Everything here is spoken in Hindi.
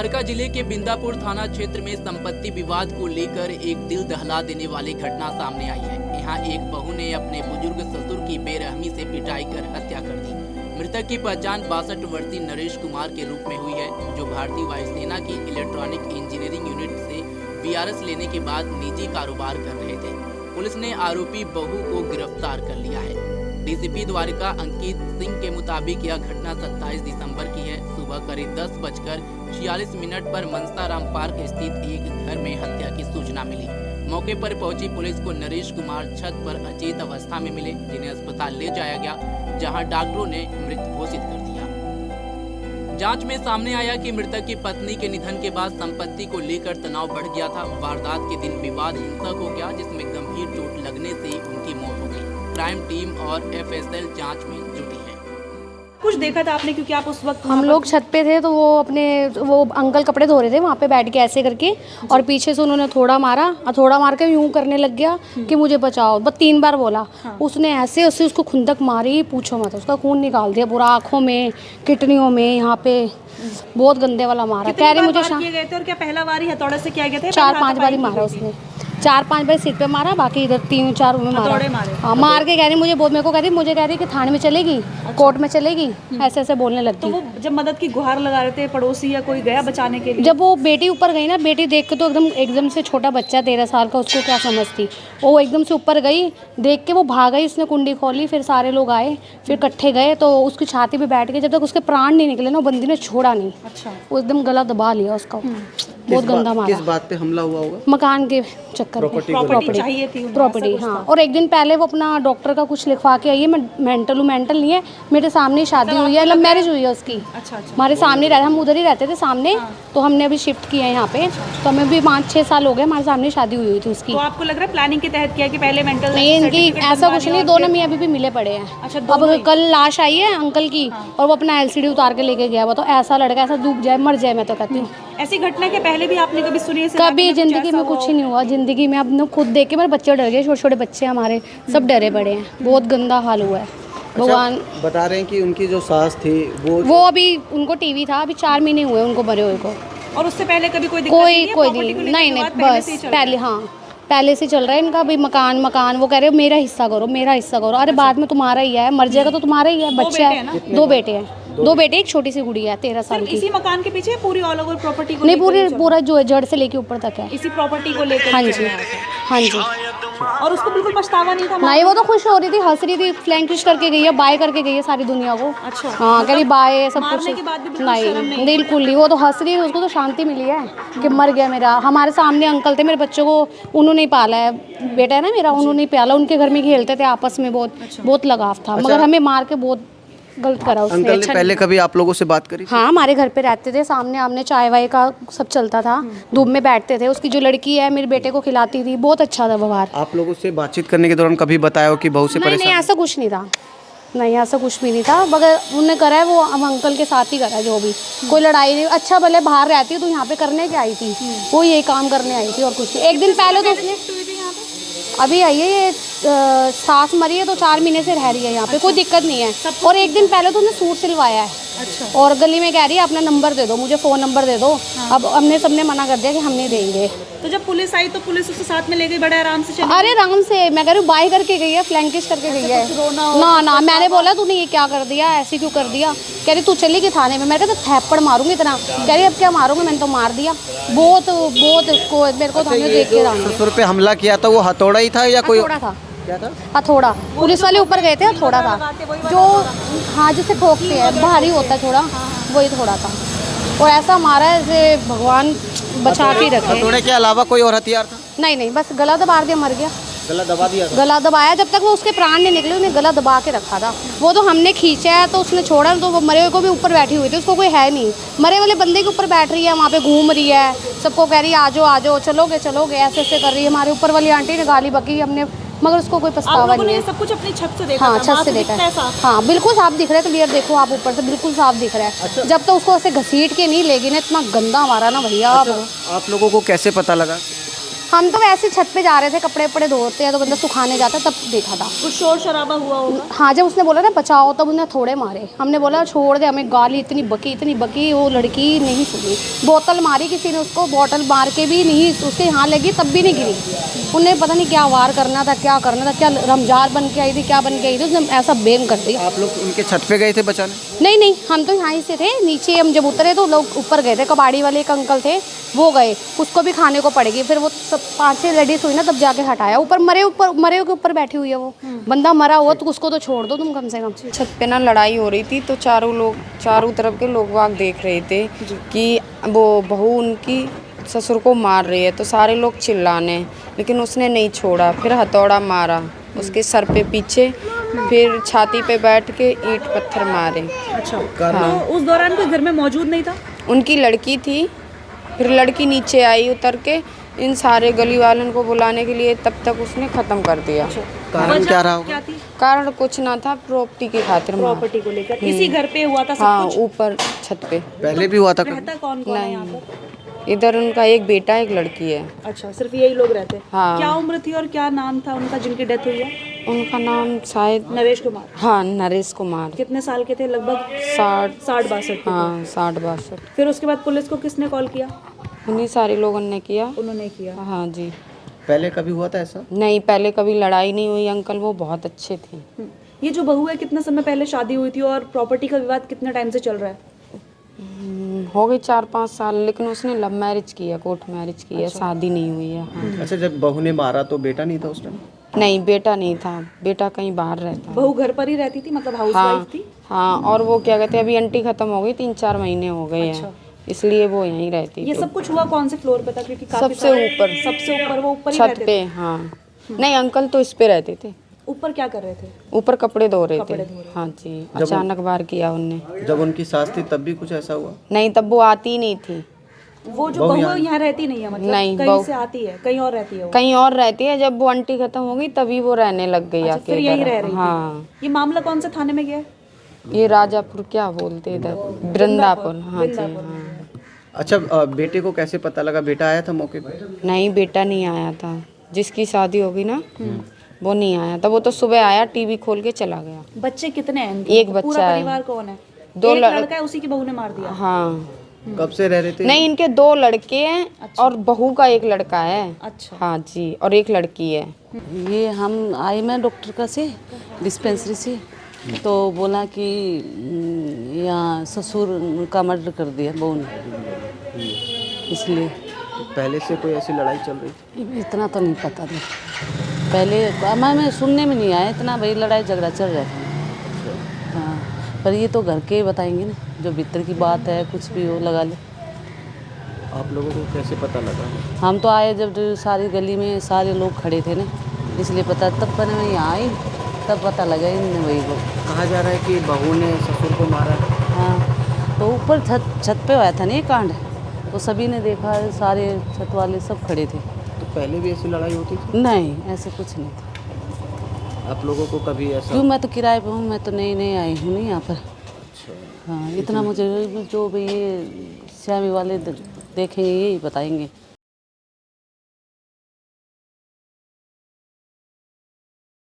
द्वारका जिले के बिंदापुर थाना क्षेत्र में संपत्ति विवाद को लेकर एक दिल दहला देने वाली घटना सामने आई है। यहाँ एक बहू ने अपने बुजुर्ग ससुर की बेरहमी से पिटाई कर हत्या कर दी। मृतक की पहचान 62 वर्षीय नरेश कुमार के रूप में हुई है, जो भारतीय वायुसेना की इलेक्ट्रॉनिक इंजीनियरिंग यूनिट से वीआरएस लेने के बाद निजी कारोबार कर रहे थे। पुलिस ने आरोपी बहू को गिरफ्तार कर लिया है। डीसीपी द्वारका अंकित सिंह के मुताबिक यह घटना 27 दिसंबर की है। सुबह करीब 10:46 पर मनसाराम पार्क स्थित एक घर में हत्या की सूचना मिली। मौके पर पहुंची पुलिस को नरेश कुमार छत पर अचेत अवस्था में मिले, जिन्हें अस्पताल ले जाया गया, जहां डॉक्टरों ने मृत घोषित कर दिया। जांच में सामने आया कि मृतक की पत्नी के निधन के बाद संपत्ति को लेकर तनाव बढ़ गया था। वारदात के दिन विवाद हिंसक हो गया, जिसमें गंभीर चोट लगने से उनकी मौत हो गई। क्राइम टीम और एफएसएल जांच में जुटी है। कुछ देखा था आपने, क्योंकि आप उस वक्त हम लोग छत पे थे, तो वो अंकल कपड़े धो रहे थे वहाँ पे बैठ के ऐसे करके, और पीछे से उन्होंने थोड़ा मारा और थोड़ा मार के यूं करने लग गया कि मुझे बचाओ, बस 3 बार बोला। उसने ऐसे उसको खुंदक मारी, पूछो मत, उसका खून निकाल दिया पूरा, आँखों में, किडनियों में, यहाँ पे बहुत गंदे वाला मारा। कह रहे मुझे किए गए थे, और क्या पहला बार ही हथौड़े से किया गया था? 4-5 बार मारा उसने, 4-5 बार सिर पे मारा, बाकी इधर 3-4 में मारा। हाँ, मार के कह रही मुझे बहुत, मेरे को कह रही कि थाने में चलेगी, कोर्ट में चलेगी, ऐसे ऐसे बोलने लगती। तो वो जब मदद की गुहार लगा रहे थे, पड़ोसी या कोई गया बचाने के लिए? जब वो बेटी ऊपर गई ना, बेटी देख के तो एकदम से, छोटा बच्चा 13 साल का, उसको क्या समझती, वो एकदम से ऊपर गई, देख के वो भाग गई, उसने कुंडी खोली, फिर सारे लोग आए, फिर इकट्ठे गए, तो उसकी छाती पे बैठ के जब तक उसके प्राण नहीं निकले ना, वो बंदी ने छोड़ा नहीं। अच्छा। वो एकदम गला दबा लिया उसका, बहुत गंदा मारा। किस बात पे हमला हुआ होगा? मकान के चक्कर में, प्रॉपर्टी चाहिए थी, प्रॉपर्टी। हाँ, और एक दिन पहले वो अपना डॉक्टर का कुछ लिखवा के आई है, मैं मेंटल नहीं है, मेरे सामने शादी हुई है, लव मैरिज हुई है उसकी। अच्छा। हमारे सामने रहते, हम उधर ही रहते थे सामने, तो हमने अभी शिफ्ट किया है यहाँ पे, तो हमें भी 5-6 साल हो गए, हमारे सामने शादी हुई थी उसकी। तो आपको लग रहा है प्लानिंग के तहत किया कि पहले मेंटल? नहीं, इनकी ऐसा कुछ नहीं, दोनों मियाँ अभी भी मिले पड़े हैं। अच्छा, अब कल लाश आई है अंकल की, और वो अपना LCD उतार के लेके गया। वो तो ऐसा लड़का ऐसा डूब जाए, मर जाए, मैं तो कहती हूँ। ऐसी घटना के पहले भी आपने कभी सुनी है? कभी जिंदगी में कुछ ही नहीं हुआ। जिंदगी में अब खुद देख के मेरे बच्चे डर गए, छोटे छोटे बच्चे हमारे सब डरे पड़े हैं, बहुत गंदा हाल हुआ है। भगवान बता रहे हैं कि उनकी जो सास थी वो अभी उनको टीवी था, अभी 4 महीने हुए उनको मरे हुए को। और उससे पहले कभी कोई नहीं, बस पहले, हाँ, पहले से चल रहा है इनका भी, मकान वो कह रहे हो मेरा हिस्सा करो। अरे बाद में तुम्हारा ही है, मर जाएगा तो तुम्हारा ही है, बच्चा है। 2 बेटे हैं, 2 बेटे, एक छोटी सी गुड़िया है 13 साल की। इसी मकान के पीछे पूरी ऑल ओवर प्रॉपर्टी को? नहीं, पूरा जो है जड़ से लेके ऊपर तक है, इसी प्रॉपर्टी को लेकर। हाँ जी। और उसको बिल्कुल पछतावा नहीं था? नहीं, वो तो खुश हो रही थी, हंस रही थी, फ्लैंकिश करके गई है, बाय करके गई है सारी दुनिया को। अच्छा। हाँ, कह रही बाय सब कुछ। के बाद भी नहीं, बिल्कुल नहीं, वो तो हंस रही है, उसको तो शांति मिली है कि मर गया मेरा। हमारे सामने अंकल थे, मेरे बच्चों को उन्होंने ही पाला है, बेटा है ना मेरा, उन्होंने ही पाला, उनके घर में खेलते थे आपस में, बहुत लगाव था। मगर हमें मार के बहुत गलत करा उसने। अंकल ने पहले कभी आप लोगों से बात करी? हाँ, हमारे घर पे रहते थे, सामने आमने चाय वाय का सब चलता था, धूप में बैठते थे। उसकी जो लड़की है मेरे बेटे को खिलाती थी, बहुत अच्छा था व्यवहार। आप लोगों से बातचीत करने के दौरान कभी बताया हो कि बहू से परेशान? नहीं, ऐसा कुछ नहीं था, नहीं ऐसा कुछ भी नहीं था। मगर उन्होंने करा है वो हम अंकल के साथ ही करा है, जो भी कोई लड़ाई नहीं। अच्छा भले बाहर रहती है तो यहाँ पे करने क्या आई थी, वो यही काम करने आई थी और कुछ नहीं। एक दिन पहले तो अभी आई है, ये सास मरी है तो 4 महीने से रह रही है यहाँ पे, कोई दिक्कत नहीं है। और एक दिन पहले तो उन्हें सूट सिलवाया है। अच्छा। और गली में कह रही है अपना नंबर दे दो, मुझे फ़ोन नंबर दे दो। अब हमने सबने मना कर दिया कि हम नहीं देंगे। तो जब पुलिस आई तो पुलिस उसको साथ में ले गई, बड़े आराम से चली? अरे आराम से, मैं कह रही हूँ बाय करके गई है, फ्लैंकिश करके गई है। ना, मैंने बोला तूने ये क्या कर दिया, ऐसे क्यों कर दिया? कह रही तू चली गई थाने में। मैंने कहा तो थप्पड़ मारूंगी इतना। कह रही अब क्या मारूंगी, मैंने तो मार दिया बहुत उसको, मेरे को थाने देख के ससुर पे हमला किया था, वो हथौड़ा ही था या कोई? हथौड़ा था। क्या था? हथौड़ा, पुलिस वाले ऊपर गए थे, हथौड़ा था जो, हाँ, जिससे ठोकते हैं, भारी होता है थोड़ा, वही थोड़ा था। और ऐसा मारा है जैसे भगवान बचा के रखे। हथौड़े के अलावा कोई और हथियार था? नहीं, बस गला दबा दिया, मर गया। गला दबा दिया था? गला दबाया, जब तक वो उसके प्राण नहीं निकले उसने गला दबा के रखा था। वो तो हमने खींचा है तो उसने छोड़ा, तो वो मरे हुए को भी ऊपर बैठी हुई थी, उसको कोई है नहीं। मरे वाले बंदे के ऊपर बैठ रही है, वहाँ पे घूम रही है, सबको कह रही है आ जाओ, चलोगे, ऐसे कर रही है। हमारे ऊपर वाली आंटी ने गाली बकी हमने, मगर उसको कोई पछतावा नहीं है। सब कुछ अपनी छत से देखा? हाँ, छत से देखा है। हाँ, बिल्कुल साफ दिख रहा है, क्लियर देखो आप, ऊपर से बिल्कुल साफ दिख रहा है। अच्छा। जब तो उसको ऐसे घसीट के नहीं लेगी ना, इतना गंदा मारा ना भैया। आप लोगों को कैसे पता लगा? हम तो वैसे छत पे जा रहे थे, कपड़े वपड़े धोते हैं तो बंदा सुखाने जाता, तब देखा था। कुछ शोर शराबा हुआ होगा। हाँ, जब उसने बोला ना बचाओ तब उन्हें थोड़े मारे, हमने बोला छोड़ दे, हमें गाली इतनी बकी, वो लड़की नहीं सुनी। बोतल मारी किसी ने उसको, बोतल मार के भी नहीं, उसके यहाँ लगी तब भी नहीं गिरी। उन्हें पता नहीं क्या वार करना था, क्या रमजार बन के आई थी, क्या बन के आई थी, उसने ऐसा बेम कर दिया। आप लोग उनके छत पे गए थे बचाने? नहीं, हम तो यहाँ से थे, नीचे हम जब उतरे तो लोग ऊपर गए थे, कबाड़ी वाले एक अंकल थे वो गए, उसको भी खाने को पड़ेगी। फिर वो सब 5-6 लेडीज हुई ना, तब जाके हटाया। मरे के ऊपर बैठी हुई है वो, बंदा मरा हुआ तो उसको तो छोड़ दो तुम कम से कम। छत पे ना लड़ाई हो रही थी तो चारों तरफ के लोग वाग देख रहे थे कि वो बहू उनकी ससुर को मार रही है, तो सारे लोग चिल्लाने, लेकिन उसने नहीं छोड़ा। फिर हथौड़ा मारा उसके सर पे पीछे, फिर छाती पे बैठ के ईंट पत्थर मारे। अच्छा, तो उस दौरान कोई घर में मौजूद नहीं था? उनकी लड़की थी, फिर लड़की नीचे आई उतर के इन सारे गली वालों को बुलाने के लिए, तब तक उसने ख़त्म कर दिया। कारण क्या रहा होगा? क्या थी? कारण कुछ ना था, प्रॉपर्टी की खातिर मारा। प्रॉपर्टी को लेकर इसी घर पे हुआ था सब हाँ, कुछ? ऊपर छत पे। पहले भी हुआ था कभी? रहता कौन है यहाँ पर? इधर उनका एक बेटा एक लड़की है। अच्छा, सिर्फ यही लोग रहते? हाँ। क्या उम्र थी और क्या नाम था उनका जिनकी डेथ हुई है? उनका नाम शायद नरेश कुमार। हाँ, नरेश कुमार। कितने साल के थे? लगभग 60-62 के हाँ, थे। 60-62। फिर उसके बाद पुलिस को किसने कॉल किया? उन्हीं सारे लोगों ने किया। उन्होंने किया। हाँ जी। पहले कभी हुआ था ऐसा? नहीं, पहले कभी लड़ाई नहीं हुई अंकल, वो बहुत अच्छे थे। ये जो बहू है, कितने समय पहले शादी हुई थी और प्रॉपर्टी का विवाद कितने टाइम से चल रहा है? हो गए 4-5 साल, लेकिन उसने लव मैरिज किया, कोर्ट मैरिज किया। शादी नहीं हुई है। हाँ। अच्छा, जब बहू ने मारा तो बेटा नहीं था उस टाइम? नहीं, बेटा नहीं था, बेटा कहीं बाहर रहता है। बहू घर पर ही रहती थी, मतलब हाउसवाइफ थी? हाँ, और वो क्या कहते हैं, अभी आंटी खत्म हो गई, 3-4 महीने हो गए हैं, इसलिए वो यहीं रहती ये थी। सब कुछ हुआ कौन से फ्लोर पे था? क्योंकि काफी सबसे ऊपर। सबसे ऊपर, वो ऊपर ही छत रहते पे। हाँ, नहीं अंकल तो इस पे रहते थे। ऊपर क्या कर रहे थे? ऊपर कपड़े धो रहे थे। कपड़े धो रहे। हाँ जी, अचानक बार किया उनने। जब उनकी सास थी तब भी कुछ ऐसा हुआ? नहीं, तब वो आती ही नहीं थी। वो जो बहू है यहाँ रहती नहीं है, मतलब नहीं, कहीं से आती है, कहीं और रहती है वो? कहीं और रहती है। जब वो आंटी खत्म हो गई तभी वो रहने लग गई अच्छा, आके फिर यहीं इधर। रह रही थी। हाँ, ये मामला कौन से थाने में गया है? ये राजापुर क्या बोलते इधर, वृंदापुर। हाँ जी। हाँ। अच्छा, बेटे को कैसे पता लगा? बेटा आया था मौके पे? नहीं, बेटा नहीं आया था। जिसकी शादी होगी ना वो नहीं आया था। वो तो सुबह आया, टीवी खोल के चला गया। बच्चे कितने हैं? एक बच्चा पूरा है। परिवार कौन है? 2 एक लड़का है, उसी की बहू ने मार दिया? हाँ। कब से रह रहे थे? नहीं, इनके 2 लड़के हैं। अच्छा। और बहू का एक लड़का है। अच्छा। हाँ जी, और एक लड़की है। ये हम आए मैं डॉक्टर का से डिस्पेंसरी से, तो बोला कि यहाँ ससुर का मर्डर कर दिया बहू ने, इसलिए। तो पहले से कोई ऐसी लड़ाई चल रही थी? इतना तो नहीं पता था पहले, मैं सुनने में नहीं आया इतना, भाई लड़ाई झगड़ा चल रहा था। हाँ, पर ये तो घर के बताएंगे ना, जो भीतर की बात है, कुछ भी हो लगा ले। आप लोगों को कैसे पता लगा? हम तो आए जब सारी गली में सारे लोग खड़े थे ना, इसलिए पता, तब मैंने मैं यहाँ आई तब पता लगा इनने वही को। कहा जा रहा है कि बहू ने ससुर को मारा। हाँ, तो ऊपर छत पे हुआ था ना ये कांड, तो सभी ने देखा, सारे छत वाले सब खड़े थे। तो पहले भी ऐसी लड़ाई होती थी? नहीं, ऐसे कुछ नहीं था। आप लोगों को कभी ऐसा? क्यों, मैं तो किराए पे हूँ, मैं तो नई आई हूँ नहीं यहाँ पर। हाँ, इतना मुझे जो भी ये श्यामी वाले देखेंगे यही बताएंगे।